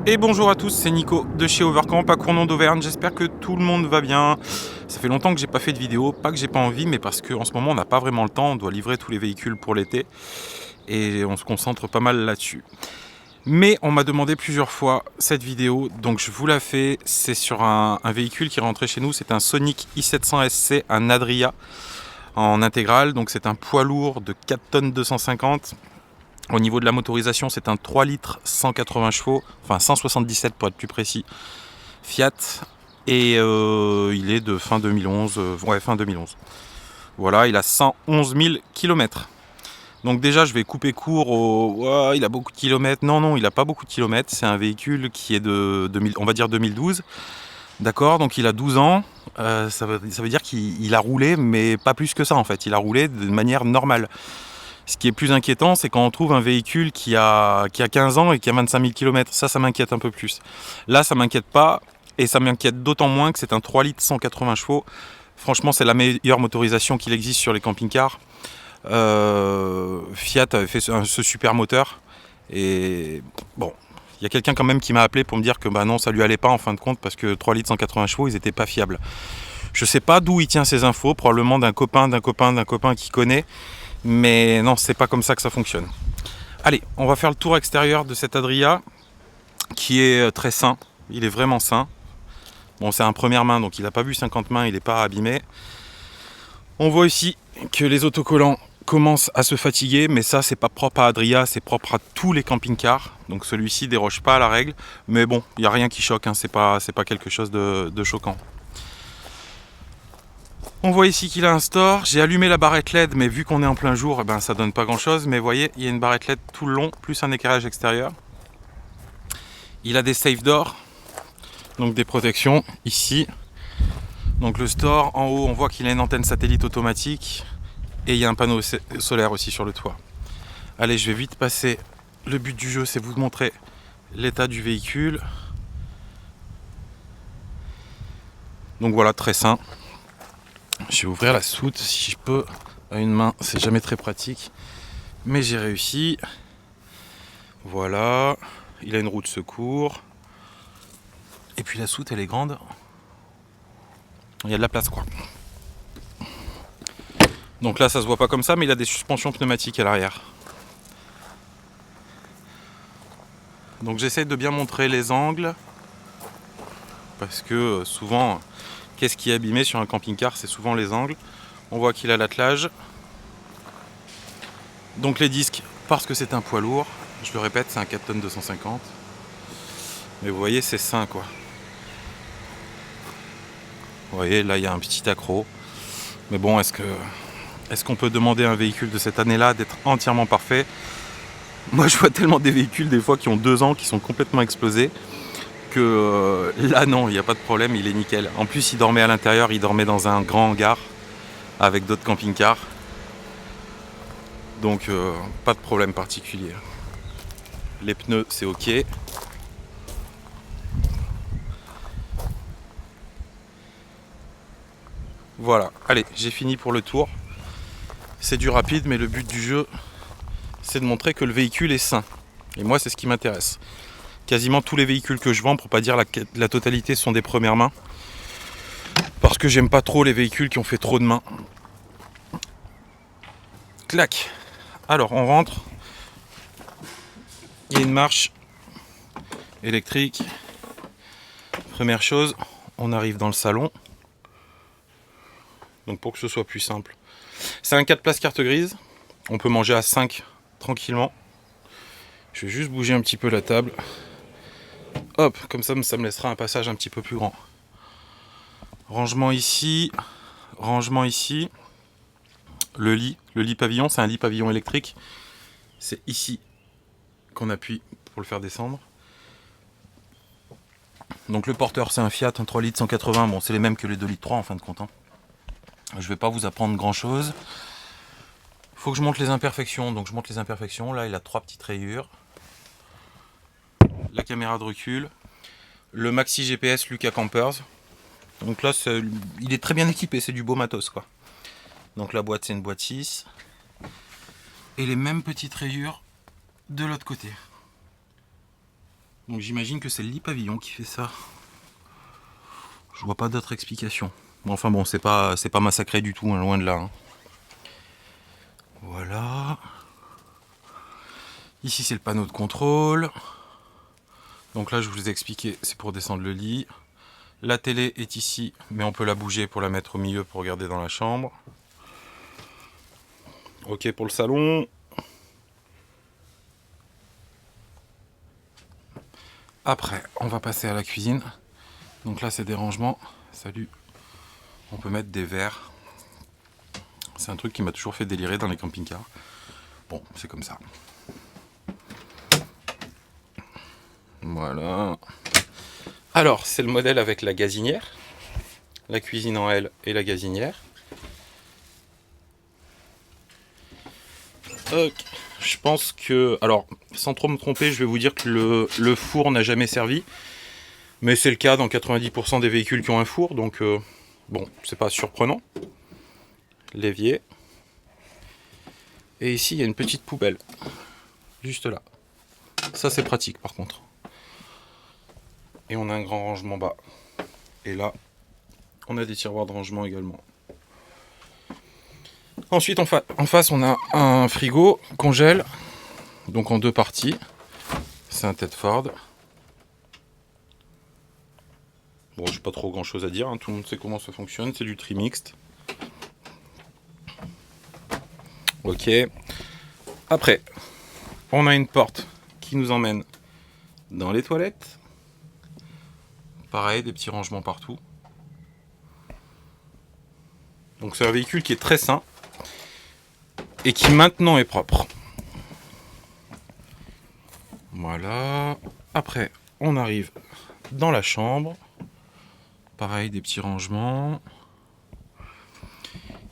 Et bonjour à tous, c'est Nico de chez Overcamp à Cournon d'Auvergne. J'espère que tout le monde va bien. Ça fait longtemps que j'ai pas fait de vidéo, pas que j'ai pas envie, mais parce qu'en ce moment on n'a pas vraiment le temps. On doit livrer tous les véhicules pour l'été et on se concentre pas mal là-dessus. Mais on m'a demandé plusieurs fois cette vidéo, donc je vous la fais. C'est sur un véhicule qui est rentré chez nous. C'est un Sonic i700 SC, un Adria en intégrale. Donc c'est un poids lourd de 4 tonnes 250. Au niveau de la motorisation, c'est un 3 litres 180 chevaux, enfin 177 pour être plus précis, Fiat. Et il est de fin 2011, fin 2011. Voilà, il a 111 000 km. Donc déjà, je vais couper court au... Oh, il a beaucoup de kilomètres. Non, il n'a pas beaucoup de kilomètres. C'est un véhicule qui est de 2000, on va dire 2012. D'accord, donc il a 12 ans. Ça veut dire qu'il a roulé, mais pas plus que ça en fait. Il a roulé de manière normale. Ce qui est plus inquiétant, c'est quand on trouve un véhicule qui a 15 ans et qui a 25 000 km. Ça m'inquiète un peu plus. Là, ça m'inquiète pas. Et ça m'inquiète d'autant moins que c'est un 3 litres 180 chevaux. Franchement, c'est la meilleure motorisation qu'il existe sur les camping-cars. Fiat avait fait ce super moteur. Et bon, il y a quelqu'un quand même qui m'a appelé pour me dire que bah non, ça lui allait pas en fin de compte parce que 3 litres 180 chevaux, ils étaient pas fiables. Je sais pas d'où il tient ces infos, probablement d'un copain qui connaît. Mais non, c'est pas comme ça que ça fonctionne. Allez, on va faire le tour extérieur de cet Adria qui est très sain. Il est vraiment sain. Bon, c'est un première main, donc il n'a pas vu 50 mains, il n'est pas abîmé. On voit ici que les autocollants commencent à se fatiguer, mais ça, c'est pas propre à Adria, c'est propre à tous les camping-cars. Donc celui-ci déroge pas à la règle. Mais bon, il n'y a rien qui choque, hein. C'est pas quelque chose de choquant. On voit ici qu'il a un store. J'ai allumé la barrette LED, mais vu qu'on est en plein jour, eh ben, ça donne pas grand chose. Mais vous voyez, il y a une barrette LED tout le long, plus un éclairage extérieur. Il a des safe doors, donc des protections ici. Donc le store, en haut, on voit qu'il a une antenne satellite automatique. Et il y a un panneau solaire aussi sur le toit. Allez, je vais vite passer. Le but du jeu, c'est vous de montrer l'état du véhicule. Donc voilà, très sain. Je vais ouvrir la soute si je peux. À une main, c'est jamais très pratique. Mais j'ai réussi. Voilà. Il a une roue de secours. Et puis la soute, elle est grande. Il y a de la place, quoi. Donc là, ça se voit pas comme ça, mais il a des suspensions pneumatiques à l'arrière. Donc j'essaie de bien montrer les angles. Parce que souvent, qu'est-ce qui est abîmé sur un camping-car? C'est souvent les angles. On voit qu'il a l'attelage. Donc les disques, parce que c'est un poids lourd. Je le répète, c'est un 4 tonnes 250. Mais vous voyez, c'est sain, quoi. Vous voyez, là, il y a un petit accroc. Mais bon, est-ce qu'on peut demander à un véhicule de cette année-là d'être entièrement parfait? Moi, je vois tellement des véhicules, des fois, qui ont 2 ans, qui sont complètement explosés, que là, non, il n'y a pas de problème, il est nickel. En plus, il dormait à l'intérieur, il dormait dans un grand hangar, avec d'autres camping-cars. Donc, pas de problème particulier. Les pneus, c'est ok. Voilà, allez, j'ai fini pour le tour. C'est du rapide, mais le but du jeu, c'est de montrer que le véhicule est sain. Et moi, c'est ce qui m'intéresse. Quasiment tous les véhicules que je vends, pour pas dire la totalité, sont des premières mains. Parce que j'aime pas trop les véhicules qui ont fait trop de mains. Clac. Alors, on rentre. Il y a une marche électrique. Première chose, on arrive dans le salon. Donc pour que ce soit plus simple. C'est un 4 places carte grise. On peut manger à 5 tranquillement. Je vais juste bouger un petit peu la table. Hop, comme ça me laissera un passage un petit peu plus grand. Rangement ici. Rangement ici. Le lit pavillon, c'est un lit pavillon électrique. C'est ici qu'on appuie pour le faire descendre. Donc le porteur, c'est un Fiat, un 3 litres 180. Bon, c'est les mêmes que les 2 litres 3 en fin de compte. Je vais pas vous apprendre grand chose. Il faut que je monte les imperfections. Donc je monte les imperfections. Là, il a 3 petites rayures. La caméra de recul. Le maxi GPS Lucas Campers. Donc là, il est très bien équipé. C'est du beau matos, quoi. Donc la boîte, c'est une boîte 6. Et les mêmes petites rayures de l'autre côté. Donc j'imagine que c'est le lit pavillon qui fait ça. Je vois pas d'autre explication. Bon, enfin bon, c'est pas massacré du tout, hein, loin de là. Hein. Voilà. Ici c'est le panneau de contrôle. Donc là je vous ai expliqué, c'est pour descendre le lit. La télé est ici, mais on peut la bouger pour la mettre au milieu pour regarder dans la chambre. Ok pour le salon. Après, on va passer à la cuisine. Donc là, c'est des rangements. Salut. On peut mettre des verres. C'est un truc qui m'a toujours fait délirer dans les camping-cars. Bon, c'est comme ça. Voilà. Alors, c'est le modèle avec la gazinière. La cuisine en L et la gazinière. Ok. Je pense que... Alors, sans trop me tromper, je vais vous dire que le four n'a jamais servi. Mais c'est le cas dans 90% des véhicules qui ont un four. Donc, bon, c'est pas surprenant. L'évier. Et ici, il y a une petite poubelle. Juste là. Ça, c'est pratique, par contre. Et on a un grand rangement bas. Et là, on a des tiroirs de rangement également. Ensuite, en face, on a un frigo congèle. Donc en 2 parties. C'est un Tedford. Bon, j'ai pas trop grand chose à dire. Hein. Tout le monde sait comment ça fonctionne. C'est du tri mixte. Ok. Après, on a une porte qui nous emmène dans les toilettes. Pareil, des petits rangements partout. Donc c'est un véhicule qui est très sain et qui maintenant est propre. Voilà. Après, on arrive dans la chambre. Pareil, des petits rangements.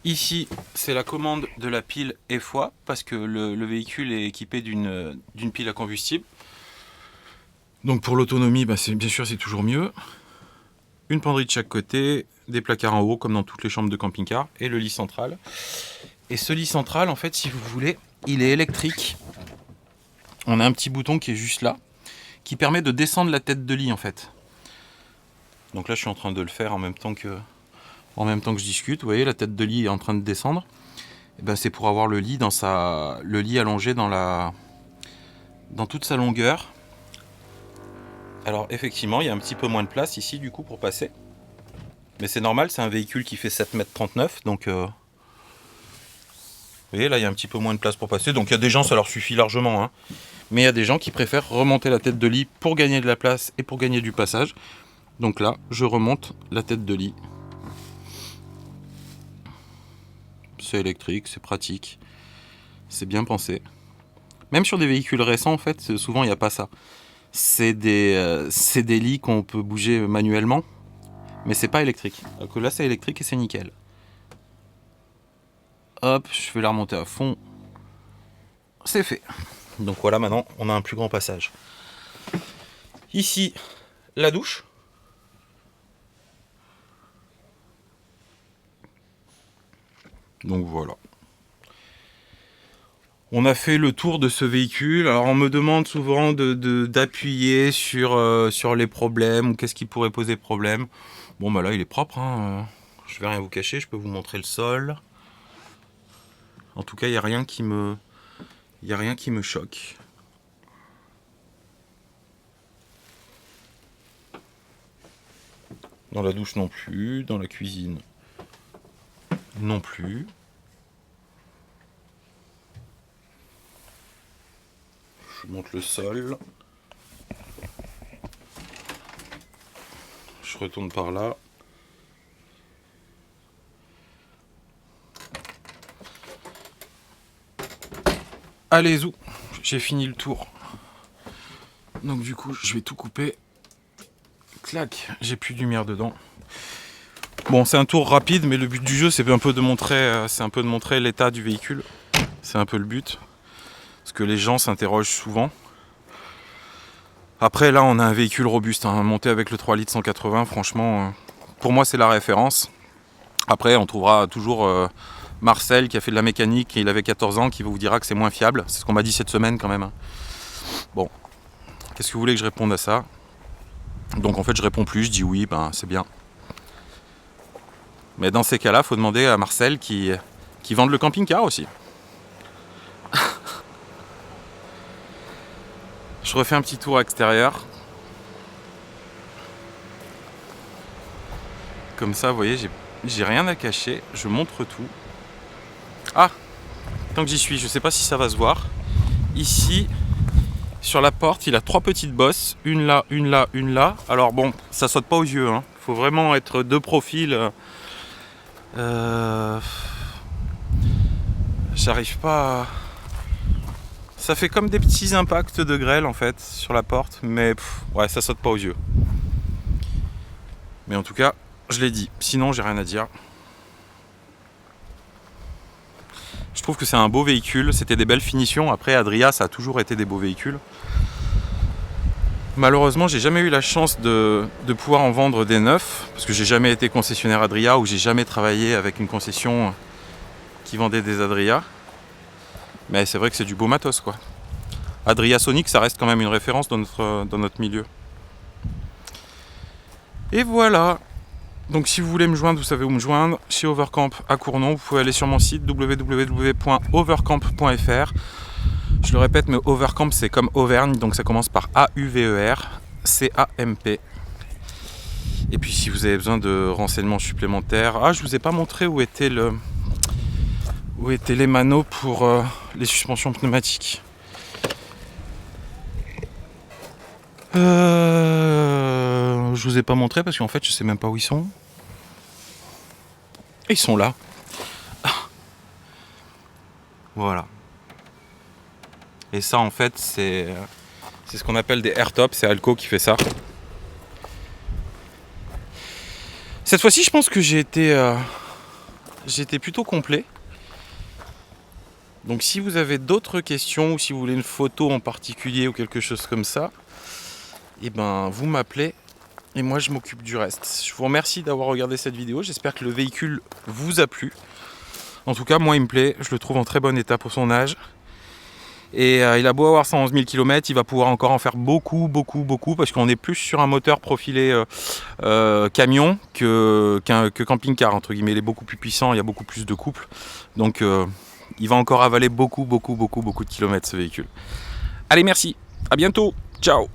Ici, c'est la commande de la pile EFOI parce que le véhicule est équipé d'une pile à combustible. Donc pour l'autonomie, bien sûr, c'est toujours mieux. Une penderie de chaque côté, des placards en haut comme dans toutes les chambres de camping-car et le lit central. Et ce lit central, en fait, si vous voulez, il est électrique. On a un petit bouton qui est juste là, qui permet de descendre la tête de lit en fait. Donc là, je suis en train de le faire en même temps que je discute. Vous voyez, la tête de lit est en train de descendre. Et ben, c'est pour avoir le lit allongé dans toute sa longueur. Alors effectivement, il y a un petit peu moins de place ici du coup pour passer. Mais c'est normal, c'est un véhicule qui fait 7,39 m. Donc vous voyez, là il y a un petit peu moins de place pour passer. Donc il y a des gens, ça leur suffit largement. Hein. Mais il y a des gens qui préfèrent remonter la tête de lit pour gagner de la place et pour gagner du passage. Donc là, je remonte la tête de lit. C'est électrique, c'est pratique. C'est bien pensé. Même sur des véhicules récents, en fait, souvent il n'y a pas ça. C'est des lits qu'on peut bouger manuellement, mais c'est pas électrique. Alors que là, c'est électrique et c'est nickel. Hop, je vais la remonter à fond. C'est fait. Donc voilà, maintenant, on a un plus grand passage. Ici, la douche. Donc voilà. On a fait le tour de ce véhicule. Alors on me demande souvent d'appuyer sur les problèmes ou qu'est-ce qui pourrait poser problème. Bon bah là il est propre. Hein. Je vais rien vous cacher, je peux vous montrer le sol. En tout cas il n'y a rien qui me choque. Dans la douche non plus, dans la cuisine non plus. Je monte le sol. Je retourne par là. Allez, zou, j'ai fini le tour. Donc du coup, je vais tout couper. Clac, j'ai plus de lumière dedans. Bon, c'est un tour rapide, mais le but du jeu, c'est un peu de montrer l'état du véhicule. C'est un peu le but. Parce que les gens s'interrogent souvent. Après, là, on a un véhicule robuste. Hein. Monté avec le 3 litres 180, franchement, pour moi, c'est la référence. Après, on trouvera toujours Marcel qui a fait de la mécanique et il avait 14 ans qui vous dira que c'est moins fiable. C'est ce qu'on m'a dit cette semaine quand même. Bon, Qu'est-ce que vous voulez que je réponde à ça? Donc en fait je réponds plus, je dis oui, ben c'est bien. Mais dans ces cas-là, il faut demander à Marcel qui vende le camping-car aussi. Je refais un petit tour extérieur. Comme ça, vous voyez, j'ai rien à cacher, je montre tout. Ah, tant que j'y suis, je sais pas si ça va se voir. Ici, sur la porte, il a 3 petites bosses, une là, une là, une là. Alors bon, ça saute pas aux yeux, hein. Faut vraiment être de profil. J'arrive pas à... Ça fait comme des petits impacts de grêle en fait sur la porte, mais ouais, ça saute pas aux yeux. Mais en tout cas, je l'ai dit. Sinon, j'ai rien à dire. Je trouve que c'est un beau véhicule. C'était des belles finitions. Après, Adria, ça a toujours été des beaux véhicules. Malheureusement, j'ai jamais eu la chance de pouvoir en vendre des neufs, parce que j'ai jamais été concessionnaire Adria ou j'ai jamais travaillé avec une concession qui vendait des Adria. Mais c'est vrai que c'est du beau matos, quoi. Adria Sonic, ça reste quand même une référence dans notre milieu. Et voilà. Donc si vous voulez me joindre, vous savez où me joindre. Chez Overcamp à Cournon, vous pouvez aller sur mon site www.overcamp.fr. Je le répète, mais Overcamp c'est comme Auvergne, donc ça commence par AUVER-CAMP. Et puis si vous avez besoin de renseignements supplémentaires, je vous ai pas montré où étaient les manos pour les suspensions pneumatiques. Je vous ai pas montré parce qu'en fait je sais même pas où ils sont. Et ils sont là. Voilà. Et ça en fait c'est ce qu'on appelle des airtops, c'est Alco qui fait ça. Cette fois-ci je pense que j'ai été plutôt complet. Donc si vous avez d'autres questions ou si vous voulez une photo en particulier ou quelque chose comme ça, et ben vous m'appelez et moi je m'occupe du reste. Je vous remercie d'avoir regardé cette vidéo, j'espère que le véhicule vous a plu. En tout cas moi il me plaît, je le trouve en très bon état pour son âge. Et il a beau avoir 111 000 km, il va pouvoir encore en faire beaucoup parce qu'on est plus sur un moteur profilé camion que camping-car entre guillemets. Il est beaucoup plus puissant, il y a beaucoup plus de couple. Donc il va encore avaler beaucoup de kilomètres ce véhicule. Allez, merci, à bientôt, ciao.